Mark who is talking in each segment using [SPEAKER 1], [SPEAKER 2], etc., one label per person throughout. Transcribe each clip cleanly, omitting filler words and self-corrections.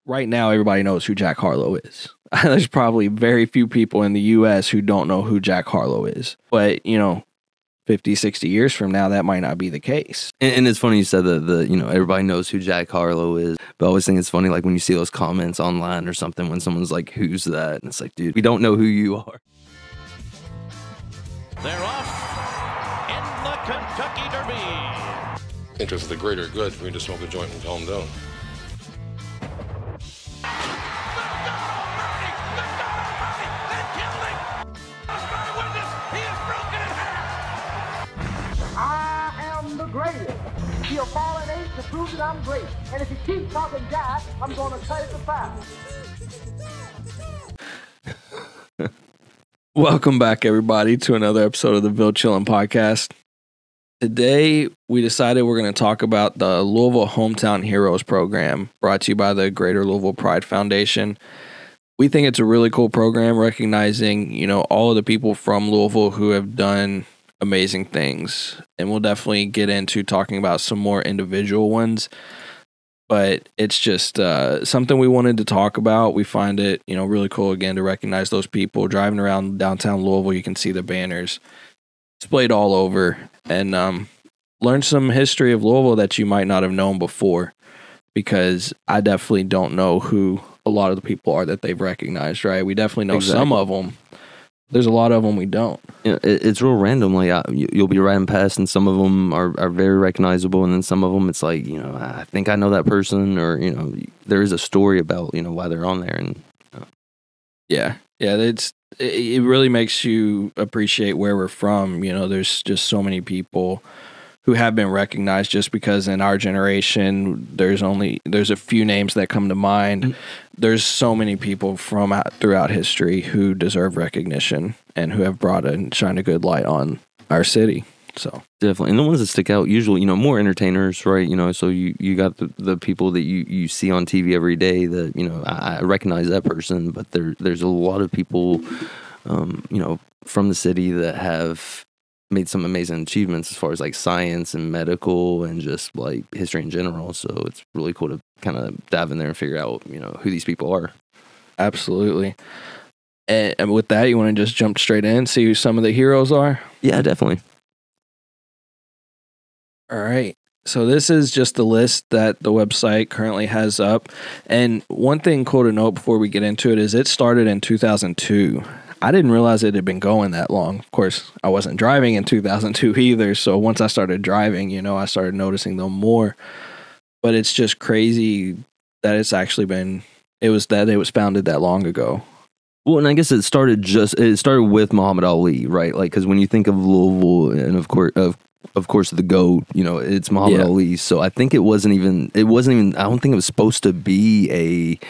[SPEAKER 1] right now everybody knows who Jack Harlow is. There's probably very few people in the U.S. who don't know who Jack Harlow is. But, 50, 60 years from now, that might not be the case.
[SPEAKER 2] And it's funny you said that everybody knows who Jack Harlow is. But I always think it's funny, like, when you see those comments online or something when someone's like, who's that? And it's like, dude, we don't know who you are.
[SPEAKER 3] They're off in the Kentucky Derby.
[SPEAKER 4] Interest of the greater good for me to smoke a joint and calm down.
[SPEAKER 5] Greatest. He'll fall an eight to prove that I'm great. And if he keeps talking Jack, I'm going to cut it to five.
[SPEAKER 1] Welcome back, everybody, to another episode of the Ville Chillin' Podcast. Today, we decided we're going to talk about the Louisville Hometown Heroes program brought to you by the Greater Louisville Pride Foundation. We think it's a really cool program recognizing, all of the people from Louisville who have done amazing things, and we'll definitely get into talking about some more individual ones, but it's just something we wanted to talk about. We find it really cool again to recognize those people. Driving around downtown Louisville, you can see the banners displayed all over, and learn some history of Louisville that you might not have known before, because I definitely don't know who a lot of the people are that they've recognized, right? We definitely know some of them. There's a lot of them we don't.
[SPEAKER 2] It's real random. Like you'll be riding past, and some of them are very recognizable, and then some of them it's like I think I know that person, or there is a story about why they're on there, and
[SPEAKER 1] yeah, it really makes you appreciate where we're from. There's just so many people who have been recognized, just because in our generation there's a few names that come to mind. Mm-hmm. There's so many people from throughout history who deserve recognition and who have brought and shined a good light on our city. So
[SPEAKER 2] definitely, and the ones that stick out usually, more entertainers, right? So you got the people that you see on TV every day that I recognize that person, but there's a lot of people, from the city that have made some amazing achievements as far as like science and medical and just like history in general. So it's really cool to kind of dive in there and figure out, who these people are.
[SPEAKER 1] Absolutely. And with that, you want to just jump straight in, see who some of the heroes are?
[SPEAKER 2] Yeah, definitely.
[SPEAKER 1] All right. So this is just the list that the website currently has up. And one thing cool to note before we get into it is it started in 2002. I didn't realize it had been going that long. Of course, I wasn't driving in 2002 either. So once I started driving, I started noticing them more. But it's just crazy that it's actually it was founded that long ago.
[SPEAKER 2] Well, and I guess it started with Muhammad Ali, right? Like, because when you think of Louisville, and of course the GOAT, it's Muhammad Ali. So I think it wasn't even, I don't think it was supposed to be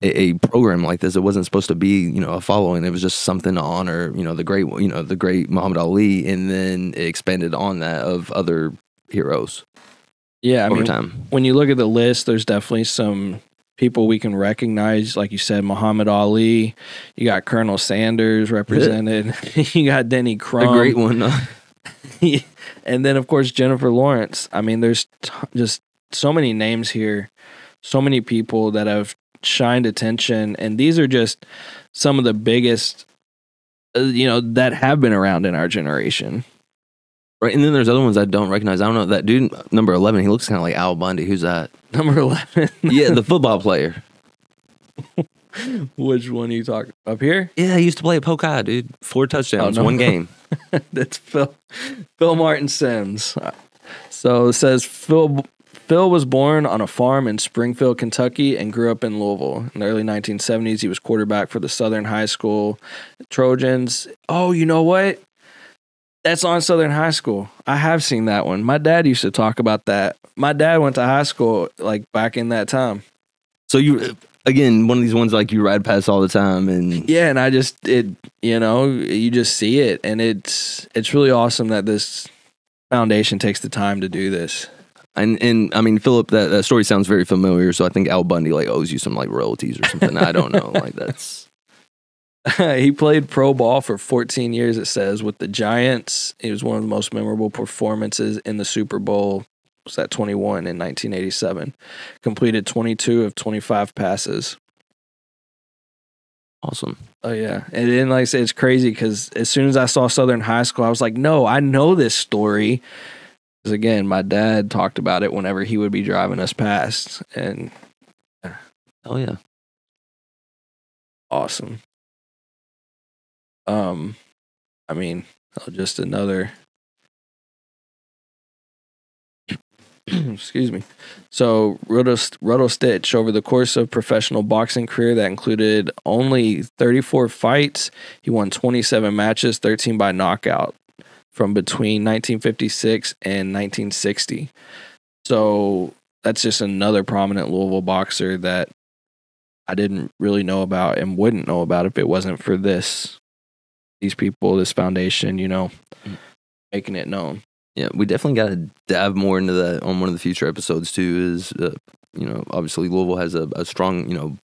[SPEAKER 2] a program like this. It wasn't supposed to be, a following. It was just something to honor, the great Muhammad Ali, and then it expanded on that of other heroes.
[SPEAKER 1] Yeah,
[SPEAKER 2] over time.
[SPEAKER 1] When you look at the list, there's definitely some people we can recognize. Like you said, Muhammad Ali. You got Colonel Sanders represented. You got Denny Crum.
[SPEAKER 2] A great one.
[SPEAKER 1] And then, of course, Jennifer Lawrence. There's just so many names here. So many people that have shined attention, and these are just some of the biggest that have been around in our generation,
[SPEAKER 2] right? And then there's other ones I don't recognize. I don't know that dude number 11. He looks kind of like Al Bundy. Who's that?
[SPEAKER 1] Number 11.
[SPEAKER 2] Yeah, the football player.
[SPEAKER 1] Which one are you talking up here?
[SPEAKER 2] Yeah, he used to play at Polk, dude. 4 touchdowns, one game.
[SPEAKER 1] That's Phil Martin Sims. So it says Phil was born on a farm in Springfield, Kentucky, and grew up in Louisville. In the early 1970s, he was quarterback for the Southern High School Trojans. Oh, you know what? That's on Southern High School. I have seen that one. My dad used to talk about that. My dad went to high school like back in that time.
[SPEAKER 2] So you, again, one of these ones like you ride past all the time, and
[SPEAKER 1] yeah, and you just see it, and it's really awesome that this foundation takes the time to do this.
[SPEAKER 2] And I mean, Philip, that story sounds very familiar. So I think Al Bundy like owes you some like royalties or something. I don't know. Like that's.
[SPEAKER 1] He played pro ball for 14 years. It says with the Giants. It was one of the most memorable performances in the Super Bowl. was at 21 in 1987. Completed 22 of 25 passes.
[SPEAKER 2] Awesome.
[SPEAKER 1] Oh, yeah. And then, like I said, it's crazy because as soon as I saw Southern High School, I was like, no, I know this story. Because, again, my dad talked about it whenever he would be driving us past. And
[SPEAKER 2] Oh, yeah.
[SPEAKER 1] awesome. I mean, just another... Excuse me. So, Ruddle Stitch, over the course of professional boxing career that included only 34 fights, he won 27 matches, 13 by knockout, from between 1956 and 1960. So, that's just another prominent Louisville boxer that I didn't really know about and wouldn't know about if it wasn't for these people, this foundation, making it known.
[SPEAKER 2] Yeah, we definitely got to dive more into that on one of the future episodes too. Is obviously Louisville has a strong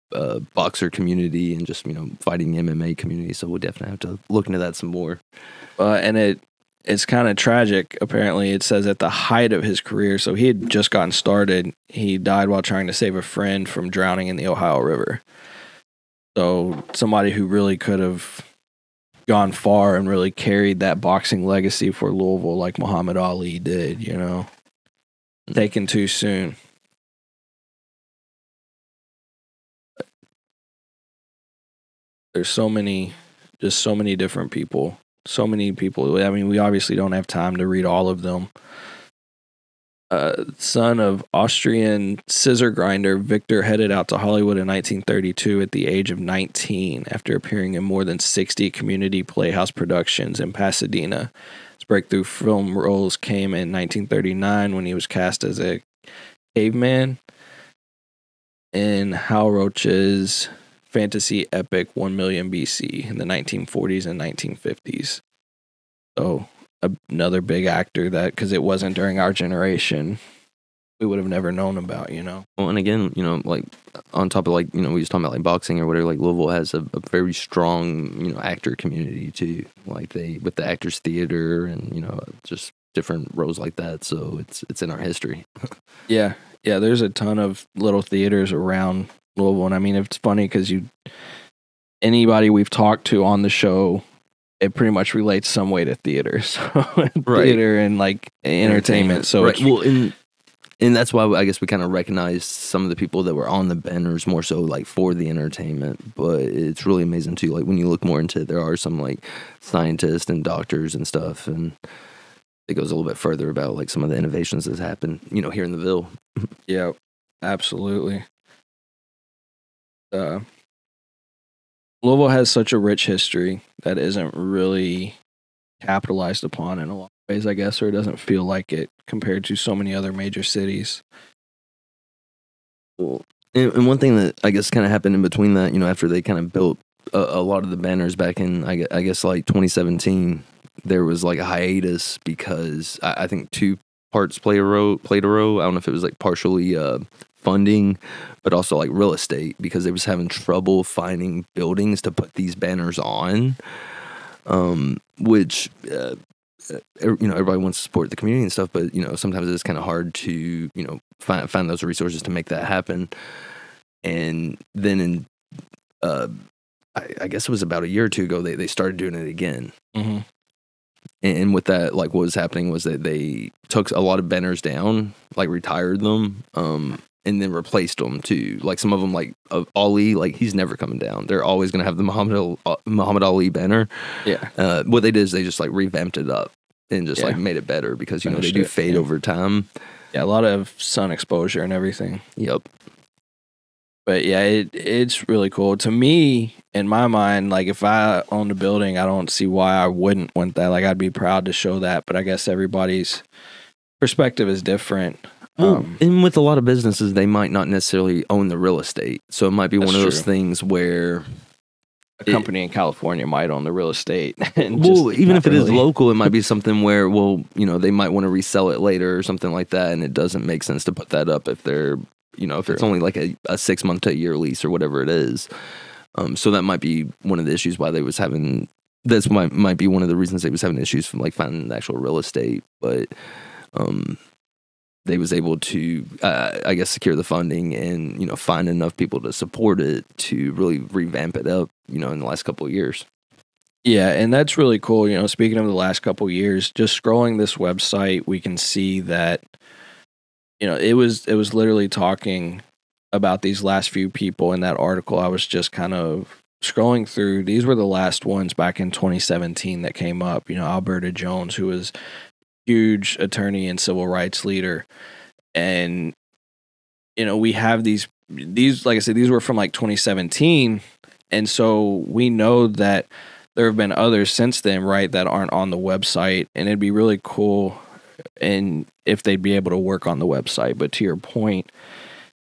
[SPEAKER 2] boxer community and just fighting MMA community. So we'll definitely have to look into that some more.
[SPEAKER 1] And it's kind of tragic. Apparently, it says at the height of his career, so he had just gotten started. He died while trying to save a friend from drowning in the Ohio River. So somebody who really could have gone far and really carried that boxing legacy for Louisville like Muhammad Ali did, taken too soon. There's so many different people, so many people. I mean, we obviously don't have time to read all of them. Son of Austrian scissor grinder, Victor headed out to Hollywood in 1932 at the age of 19 after appearing in more than 60 community playhouse productions in Pasadena. His breakthrough film roles came in 1939 when he was cast as a caveman in Hal Roach's fantasy epic 1 Million BC in the 1940s and 1950s. So another big actor that, because it wasn't during our generation, we would have never known about,
[SPEAKER 2] Well, and again, like on top of we was talking about like boxing or whatever, like Louisville has a very strong, actor community too. Like with the Actors Theater and, just different roles like that. So it's in our history.
[SPEAKER 1] Yeah. Yeah. There's a ton of little theaters around Louisville. And I mean, it's funny because anybody we've talked to on the show, it pretty much relates some way to theater. So
[SPEAKER 2] right.
[SPEAKER 1] Theater and like entertainment. So
[SPEAKER 2] right. Well, and that's why I guess we kind of recognized some of the people that were on the banners more so like for the entertainment. But it's really amazing too. Like when you look more into it, there are some like scientists and doctors and stuff, and it goes a little bit further about like some of the innovations that's happened, here in the Ville.
[SPEAKER 1] Yeah, absolutely. Louisville has such a rich history that isn't really capitalized upon in a lot of ways, I guess, or it doesn't feel like it compared to so many other major cities.
[SPEAKER 2] Well, and one thing that I guess kind of happened in between that, after they kind of built a lot of the banners back in, I guess, like 2017, there was like a hiatus because I think two parts played a role. I don't know if it was like partially funding, but also like real estate, because they was having trouble finding buildings to put these banners on, which everybody wants to support the community and stuff, but sometimes it's kind of hard to find those resources to make that happen. And then in I guess it was about a year or two ago they started doing it again.
[SPEAKER 1] Mm-hmm.
[SPEAKER 2] And with that, like what was happening was that they took a lot of banners down, like retired them, and then replaced them too. Like some of them, like Ali, like he's never coming down. They're always going to have the Muhammad Ali banner.
[SPEAKER 1] Yeah.
[SPEAKER 2] What they did is they just like revamped it up and just like made it better because they do fade over time.
[SPEAKER 1] Yeah, a lot of sun exposure and everything.
[SPEAKER 2] Yep.
[SPEAKER 1] But yeah, it's really cool. To me, in my mind, like if I owned a building, I don't see why I wouldn't want that. Like I'd be proud to show that, but I guess everybody's perspective is different.
[SPEAKER 2] Well, and with a lot of businesses, they might not necessarily own the real estate. So it might be one of those things where
[SPEAKER 1] a company in California might own the real estate. And
[SPEAKER 2] even if it is local, it might be something where, they might want to resell it later or something like that. And it doesn't make sense to put that up if they're, if it's only like a 6 month to a year lease or whatever it is. So that might be one of the issues why they was having, might be one of the reasons they was having issues from like finding the actual real estate. But, they was able to, I guess, secure the funding and, you know, find enough people to support it to really revamp it up, you know, in the last couple of years.
[SPEAKER 1] Yeah, and that's really cool. You know, speaking of the last couple of years, just scrolling this website, we can see that, you know, it was literally talking about these last few people in that article. I was just kind of scrolling through. These were the last ones back in 2017 that came up. You know, Alberta Jones, who was huge attorney and civil rights leader. And, you know, we have these, like I said, these were from like 2017. And so we know that there have been others since then, right, that aren't on the website. And it'd be really cool and if they'd be able to work on the website. But to your point,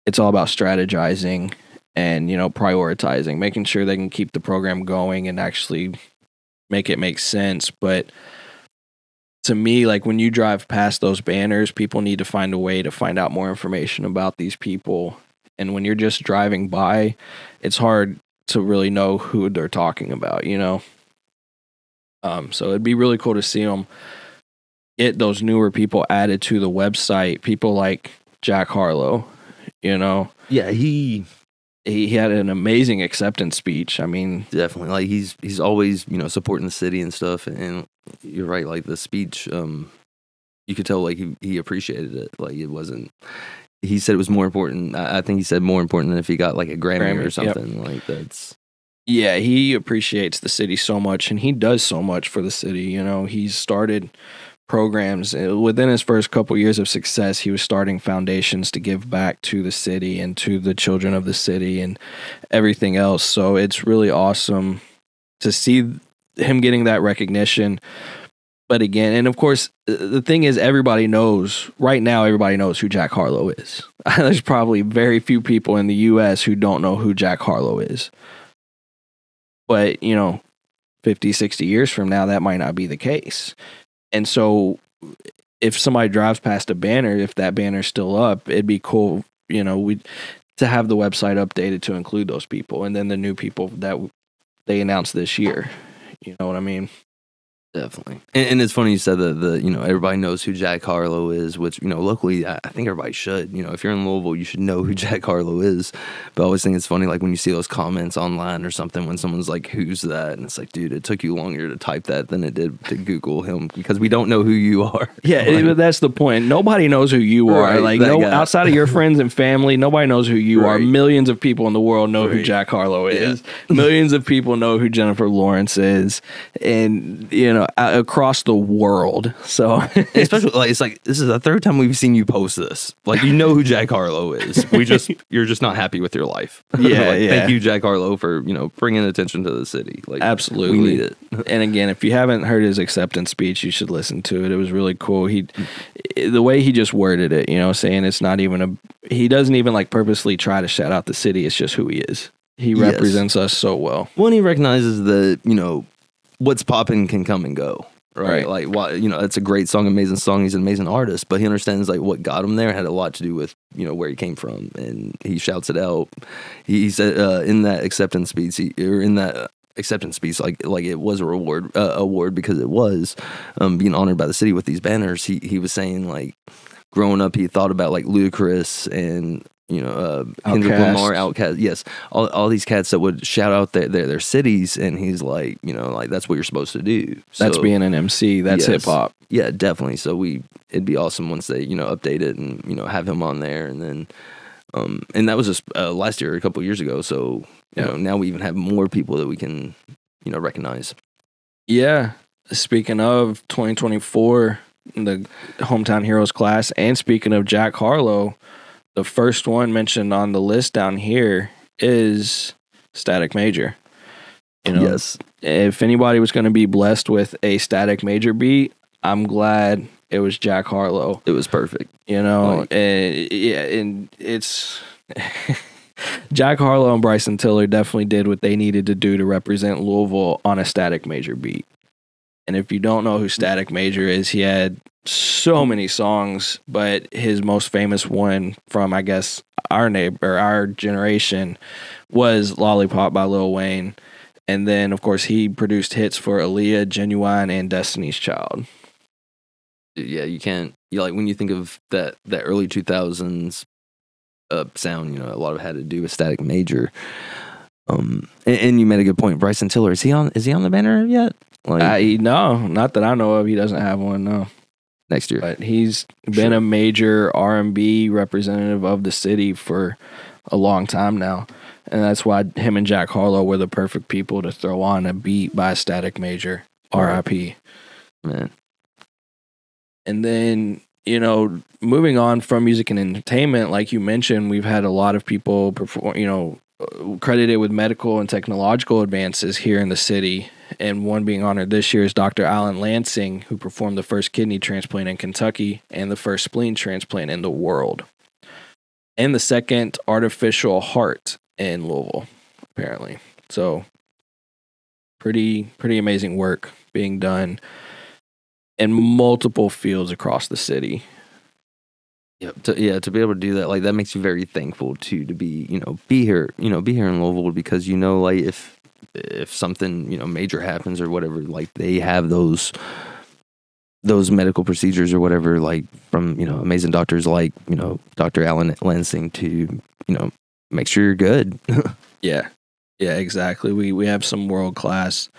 [SPEAKER 1] it's all about strategizing and, you know, prioritizing, making sure they can keep the program going and actually make it make sense. But to me, like when you drive past those banners, people need to find a way to find out more information about these people. And when you're just driving by, it's hard to really know who they're talking about, you know? So it'd be really cool to see them get those newer people added to the website. People like Jack Harlow, you know?
[SPEAKER 2] Yeah, he
[SPEAKER 1] had an amazing acceptance speech. I mean,
[SPEAKER 2] definitely, like he's always, you know, supporting the city and stuff. And you're right, like the speech, you could tell like he appreciated it. Like it wasn't. He said it was more important. I think he said more important than if he got like a Grammy or something. Yep. Like that's.
[SPEAKER 1] Yeah, he appreciates the city so much, and he does so much for the city. You know, he's started programs within his first couple years of success. He was starting foundations to give back to the city and to the children of the city and everything else. So it's really awesome to see him getting that recognition. But again, and of course, the thing is, everybody knows right now, everybody knows who Jack Harlow is. There's probably very few people in the U.S. who don't know who Jack Harlow is. But, you know, 50, 60 years from now, that might not be the case. And so if somebody drives past a banner, if that banner's still up, it'd be cool, you know, to have the website updated to include those people and then the new people that they announced this year. You know what I mean?
[SPEAKER 2] Definitely. And it's funny you said that you know, everybody knows who Jack Harlow is, which, you know, locally, I think everybody should. You know, if you're in Louisville, you should know who Jack Harlow is. But I always think it's funny, like, when you see those comments online or something, when someone's like, who's that? And it's like, dude, it took you longer to type that than it did to Google him because we don't know who you are.
[SPEAKER 1] Yeah, like, that's the point. Nobody knows who you are. Like, outside of your friends and family, nobody knows who you are. Millions of people in the world know who Jack Harlow is. Yeah. Millions of people know who Jennifer Lawrence is. And, you know, across the world. So
[SPEAKER 2] especially like it's like this is the third time we've seen you post this. Like, you know who Jack Harlow is. You're just not happy with your life.
[SPEAKER 1] Yeah,
[SPEAKER 2] like, thank you, Jack Harlow, for, you know, bringing attention to the city. Like,
[SPEAKER 1] absolutely,
[SPEAKER 2] we need it.
[SPEAKER 1] And again, if you haven't heard his acceptance speech, you should listen to it. It was really cool. The way he just worded it, you know, saying it's not even he doesn't even like purposely try to shout out the city. It's just who he is. He represents us so well.
[SPEAKER 2] Well, and he recognizes that, you know, what's popping can come and go. Right. Like, why, you know, it's a great song, amazing song. He's an amazing artist, but he understands like what got him there had a lot to do with, you know, where he came from, and he shouts it out. He said in that acceptance speech, like it was a award because it was being honored by the city with these banners. He was saying like growing up, he thought about like Ludacris and, you know, Kendrick Lamar, Outkast, yes, all these cats that would shout out their cities, and he's like, you know, like that's what you're supposed to do.
[SPEAKER 1] That's being an MC. That's hip hop.
[SPEAKER 2] Yeah, definitely. So it'd be awesome once they, you know, update it and, you know, have him on there, and then, and that was just last year, a couple years ago. So you know, now we even have more people that we can, you know, recognize. Yeah.
[SPEAKER 1] Speaking of 2024, the Hometown Heroes class, and speaking of Jack Harlow, the first one mentioned on the list down here is Static Major. You know,
[SPEAKER 2] yes.
[SPEAKER 1] If anybody was going to be blessed with a Static Major beat, I'm glad it was Jack Harlow.
[SPEAKER 2] It was perfect.
[SPEAKER 1] You know, and it's Jack Harlow and Bryson Tiller definitely did what they needed to do to represent Louisville on a Static Major beat. And if you don't know who Static Major is, he had so many songs, but his most famous one from, I guess, our generation was Lollipop by Lil Wayne. And then, of course, he produced hits for Aaliyah, Genuine, and Destiny's Child.
[SPEAKER 2] Yeah, you can't like when you think of that early 2000s sound, you know, a lot of it had to do with Static Major. And you made a good point. Bryson Tiller, is he on the banner yet? Like,
[SPEAKER 1] no, not that I know of. He doesn't have one, no.
[SPEAKER 2] Next year.
[SPEAKER 1] But he's been a major R&B representative of the city for a long time now. And that's why him and Jack Harlow were the perfect people to throw on a beat by Static Major. R.I.P.
[SPEAKER 2] Man.
[SPEAKER 1] And then, you know, moving on from music and entertainment, like you mentioned, we've had a lot of people perform, you know, credited with medical and technological advances here in the city. And one being honored this year is Dr. Alan Lansing, who performed the first kidney transplant in Kentucky and the first spleen transplant in the world. And the second artificial heart in Louisville, apparently. So pretty amazing work being done in multiple fields across the city.
[SPEAKER 2] Yep. To be able to do that, like that makes you very thankful to be, you know, be here in Louisville, because, you know, like if something, you know, major happens or whatever, like they have those medical procedures or whatever, like from, you know, amazing doctors like, you know, Dr. Alan Lansing to, you know, make sure you're good.
[SPEAKER 1] Yeah, exactly. We have some world-class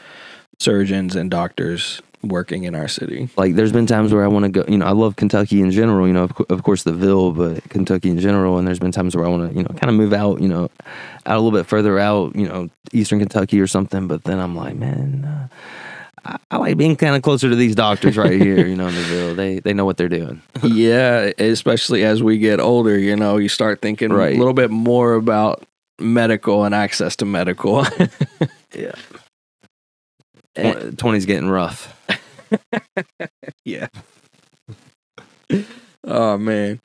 [SPEAKER 1] surgeons and doctors working in our city.
[SPEAKER 2] Like there's been times where I want to go, you know, I love Kentucky in general, you know, of course the Ville, but Kentucky in general. And there's been times where I want to, you know, kind of move out, you know, out a little bit further out, you know, Eastern Kentucky or something. But then I'm like, man, I like being kind of closer to these doctors right here, you know, in the Ville. They know what they're doing.
[SPEAKER 1] Yeah, especially as we get older, you know, you start thinking
[SPEAKER 2] Right.
[SPEAKER 1] a little bit more about medical and access to medical.
[SPEAKER 2] Yeah. 20's getting rough.
[SPEAKER 1] Yeah. Oh, man.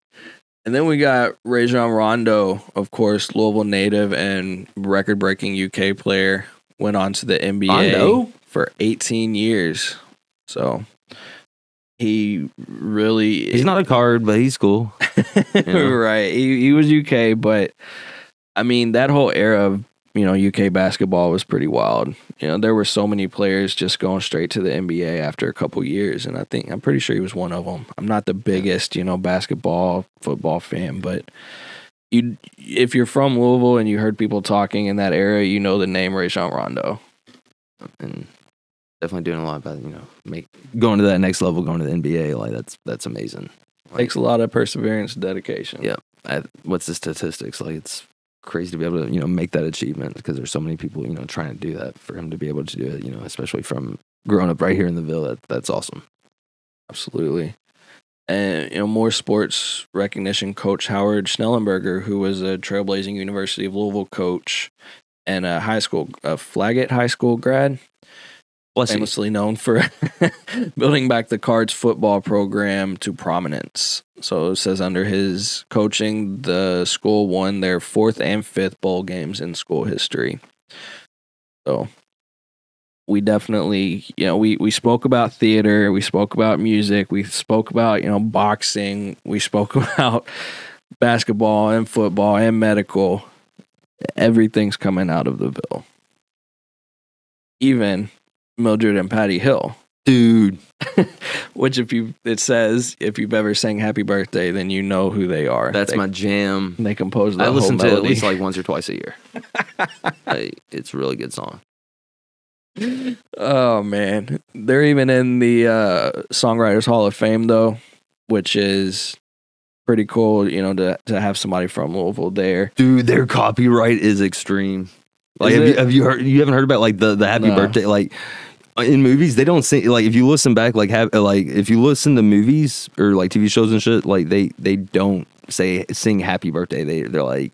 [SPEAKER 1] And then we got Rajon Rondo, of course, Louisville native and record-breaking UK player. Went on to the NBA
[SPEAKER 2] Rondo?
[SPEAKER 1] for 18 years. So he really...
[SPEAKER 2] He's not a card, but he's cool. You know?
[SPEAKER 1] Right. He was UK, but I mean, that whole era of, you know, UK basketball was pretty wild. You know, there were so many players just going straight to the NBA after a couple years, and I'm pretty sure he was one of them. I'm not the biggest, you know, basketball, football fan, but if you're from Louisville and you heard people talking in that era, you know the name Rajon Rondo.
[SPEAKER 2] And definitely doing a lot about, you know, going to that next level, going to the NBA. Like that's amazing.
[SPEAKER 1] Takes a lot of perseverance and dedication.
[SPEAKER 2] Yeah. What's the statistics? Like it's crazy to be able to, you know, make that achievement, because there's so many people, you know, trying to do that. For him to be able to do it, you know, especially from growing up right here in the Ville, that's awesome.
[SPEAKER 1] Absolutely. And, you know, more sports recognition, Coach Howard Schnellenberger, who was a trailblazing University of Louisville coach and a Flaggett High School grad, famously known for building back the Cards football program to prominence. So it says under his coaching, the school won their 4th and 5th bowl games in school history. So we definitely, you know, we spoke about theater, we spoke about music, we spoke about, you know, boxing, we spoke about basketball and football and medical. Everything's coming out of the Ville. Even Mildred and Patty Hill.
[SPEAKER 2] Dude.
[SPEAKER 1] Which it says if you've ever sang Happy Birthday, then you know who they are.
[SPEAKER 2] That's my jam.
[SPEAKER 1] They compose the
[SPEAKER 2] I
[SPEAKER 1] whole
[SPEAKER 2] listen to it
[SPEAKER 1] melody.
[SPEAKER 2] at least like once or twice a year. It's a really good song.
[SPEAKER 1] Oh, man. They're even in the Songwriters Hall of Fame, though, which is pretty cool, you know, to have somebody from Louisville there.
[SPEAKER 2] Dude, their copyright is extreme. Like, have you heard? You haven't heard about like the Happy Birthday? Like in movies, they don't sing. Like if you listen back, like if you listen to movies or like TV shows and shit, like they don't sing Happy Birthday. They're like,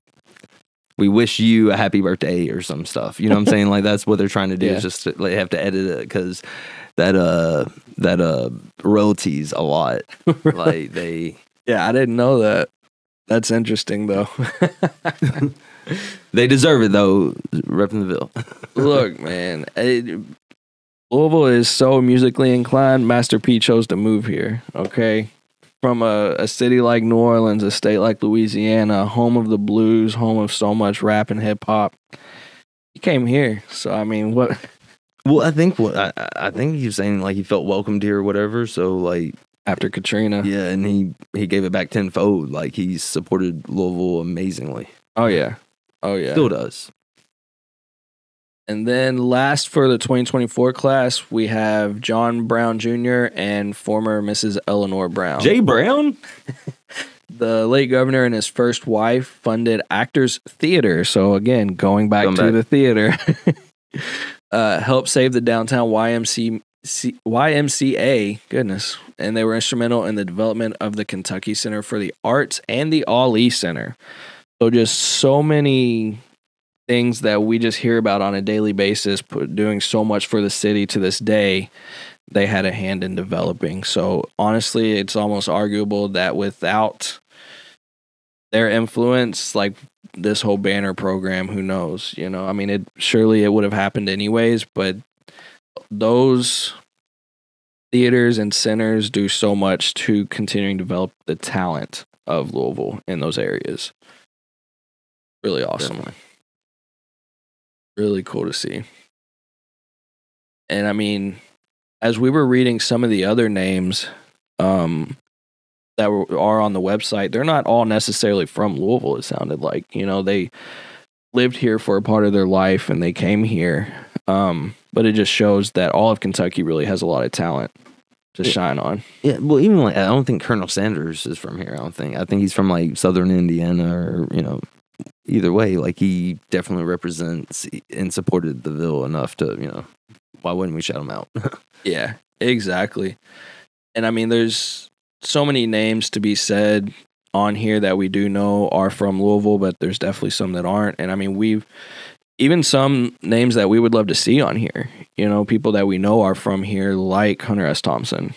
[SPEAKER 2] we wish you a happy birthday or some stuff. You know what I'm saying? Like that's what they're trying to do. Is just they have to edit it because that royalties a lot. Like they.
[SPEAKER 1] Yeah, I didn't know that. That's interesting though.
[SPEAKER 2] They deserve it though. Repping the Ville.
[SPEAKER 1] Look, man, Louisville is so musically inclined. Master P chose to move here. Okay. From a city like New Orleans, a state like Louisiana, home of the blues, home of so much rap and hip hop. He came here, so I mean, what?
[SPEAKER 2] Well, I think he was saying like he felt welcomed here or whatever. So like,
[SPEAKER 1] after Katrina.
[SPEAKER 2] Yeah, and he gave it back tenfold. Like, he supported Louisville amazingly.
[SPEAKER 1] Oh yeah.
[SPEAKER 2] Still does.
[SPEAKER 1] And then last for the 2024 class, we have John Brown Jr. and former Mrs. Eleanor Brown.
[SPEAKER 2] Jay Brown?
[SPEAKER 1] The late governor and his first wife funded Actors Theater. So again, going back to the theater, helped save the downtown YMCA. Goodness. And they were instrumental in the development of the Kentucky Center for the Arts and the Ali Center. So just so many things that we just hear about on a daily basis, doing so much for the city to this day, they had a hand in developing. So honestly, it's almost arguable that without their influence, like this whole banner program, who knows? You know, I mean, surely it would have happened anyways, but those theaters and centers do so much to continuing to develop the talent of Louisville in those areas. Really awesome.
[SPEAKER 2] Definitely.
[SPEAKER 1] Really cool to see. And I mean, as we were reading some of the other names that are on the website, they're not all necessarily from Louisville, it sounded like. You know, they lived here for a part of their life and they came here. But it just shows that all of Kentucky really has a lot of talent to shine on.
[SPEAKER 2] Yeah, well, even like, I don't think Colonel Sanders is from here, I think he's from like southern Indiana, or, you know, either way, like, he definitely represents and supported the Ville enough to, you know, why wouldn't we shout him out?
[SPEAKER 1] Yeah, exactly. And I mean, there's so many names to be said on here that we do know are from Louisville, but there's definitely some that aren't. And I mean, even some names that we would love to see on here, you know, people that we know are from here, like Hunter S. Thompson.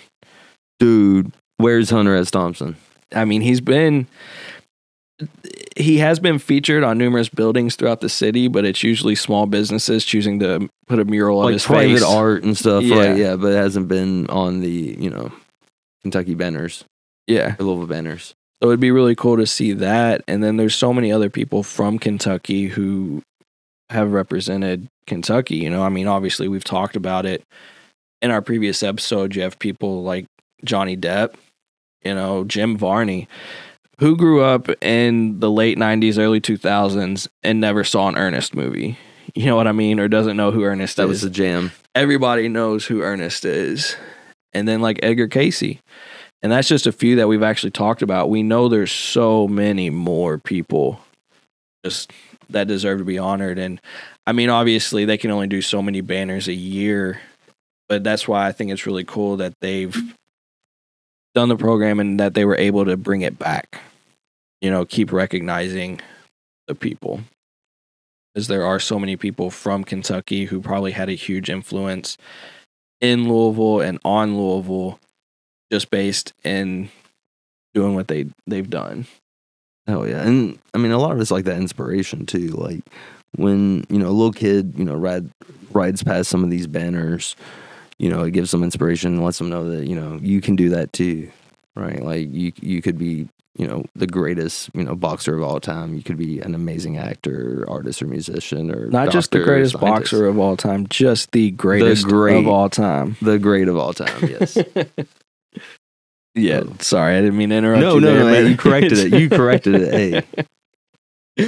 [SPEAKER 2] Dude, where's Hunter S. Thompson?
[SPEAKER 1] I mean, he has been featured on numerous buildings throughout the city, but it's usually small businesses choosing to put a mural on
[SPEAKER 2] like
[SPEAKER 1] his
[SPEAKER 2] private
[SPEAKER 1] face.
[SPEAKER 2] art and stuff,
[SPEAKER 1] Yeah.
[SPEAKER 2] right? Yeah, but it hasn't been on the, you know, Kentucky banners,
[SPEAKER 1] Yeah.
[SPEAKER 2] or Louisville banners.
[SPEAKER 1] So it'd be really cool to see that. And then there's so many other people from Kentucky who have represented Kentucky. You know, I mean, obviously we've talked about it in our previous episode. You have people like Johnny Depp, you know, Jim Varney, who grew up in the late 90s, early 2000s and never saw an Ernest movie. You know what I mean? Or doesn't know who Ernest is.
[SPEAKER 2] That was a jam.
[SPEAKER 1] Everybody knows who Ernest is. And then like Edgar Casey. And that's just a few that we've actually talked about. We know there's so many more people just that deserve to be honored. And I mean, obviously they can only do so many banners a year, but that's why I think it's really cool that they've done the program and that they were able to bring it back. You know, keep recognizing the people. Because there are so many people from Kentucky who probably had a huge influence in Louisville and on Louisville, just based in doing what they've done.
[SPEAKER 2] Oh yeah, and I mean, a lot of it's like that inspiration too. Like, when, you know, a little kid, you know, rides past some of these banners, you know, it gives them inspiration and lets them know that, you know, you can do that too, right? Like, you could be, you know, the greatest, you know, boxer of all time. You could be an amazing actor, artist, or musician, or
[SPEAKER 1] not just the
[SPEAKER 2] doctor,
[SPEAKER 1] greatest
[SPEAKER 2] scientist.
[SPEAKER 1] boxer of all time, just the greatest of all time.
[SPEAKER 2] The great of all time, yes.
[SPEAKER 1] Yeah, sorry, I didn't mean to interrupt
[SPEAKER 2] No,
[SPEAKER 1] you there.
[SPEAKER 2] hey,
[SPEAKER 1] but-
[SPEAKER 2] you corrected it. You corrected it. Hey.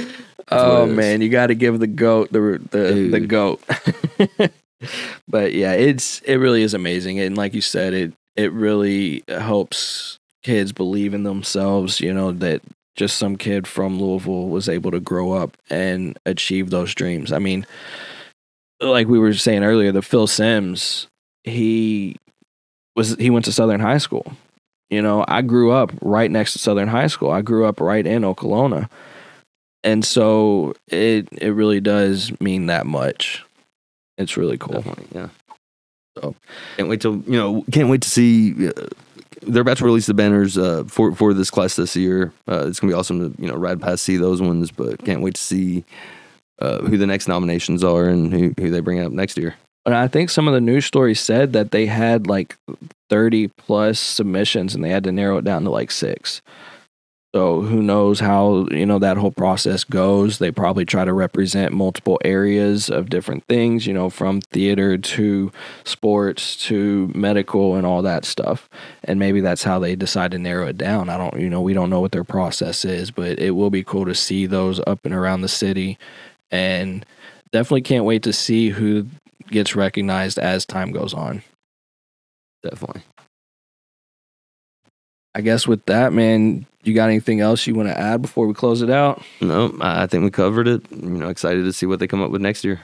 [SPEAKER 1] Oh
[SPEAKER 2] what it is.
[SPEAKER 1] man, you got to give the goat the
[SPEAKER 2] Dude.
[SPEAKER 1] goat. But yeah, it really is amazing, and like you said, it really helps kids believe in themselves. You know, that just some kid from Louisville was able to grow up and achieve those dreams. I mean, like we were saying earlier, the Phil Simms, he went to Southern High School. You know, I grew up right next to Southern High School. I grew up right in Okolona. And so it really does mean that much. It's really cool.
[SPEAKER 2] Definitely, yeah.
[SPEAKER 1] So
[SPEAKER 2] Can't wait to see. They're about to release the banners for this class this year. It's gonna be awesome to, you know, ride past, see those ones, but can't wait to see who the next nominations are and who they bring up next year.
[SPEAKER 1] and I think some of the news stories said that they had like 30 plus submissions and they had to narrow it down to like 6. So who knows how, that whole process goes. They probably try to represent multiple areas of different things, from theater to sports to medical and all that stuff. And maybe that's how they decide to narrow it down. We don't know what their process is, but it will be cool to see those up and around the city. And definitely can't wait to see who gets recognized as time goes on.
[SPEAKER 2] Definitely.
[SPEAKER 1] I guess with that, man, you got anything else you want to add before we close it out?
[SPEAKER 2] No, I think we covered it. Excited to see what they come up with next year.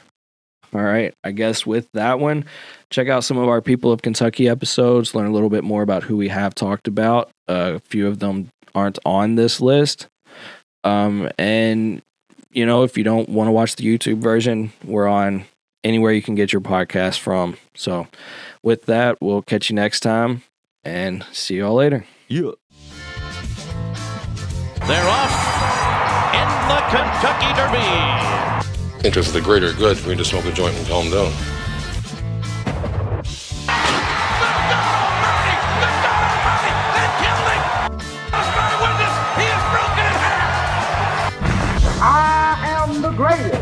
[SPEAKER 1] All right. I guess with that one, check out some of our People of Kentucky episodes, learn a little bit more about who we have talked about. A few of them aren't on this list. And, if you don't want to watch the YouTube version, we're on anywhere you can get your podcast from. So with that, we'll catch you next time and see you all later.
[SPEAKER 2] Yeah.
[SPEAKER 3] They're off in the Kentucky Derby.
[SPEAKER 4] Interest of the greater good for me to smoke a joint and calm down.
[SPEAKER 5] I am the greatest.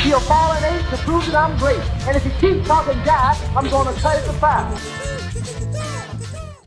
[SPEAKER 5] He'll fall an eight to prove that I'm great. And if he keeps talking jive, I'm going to cut it to 5.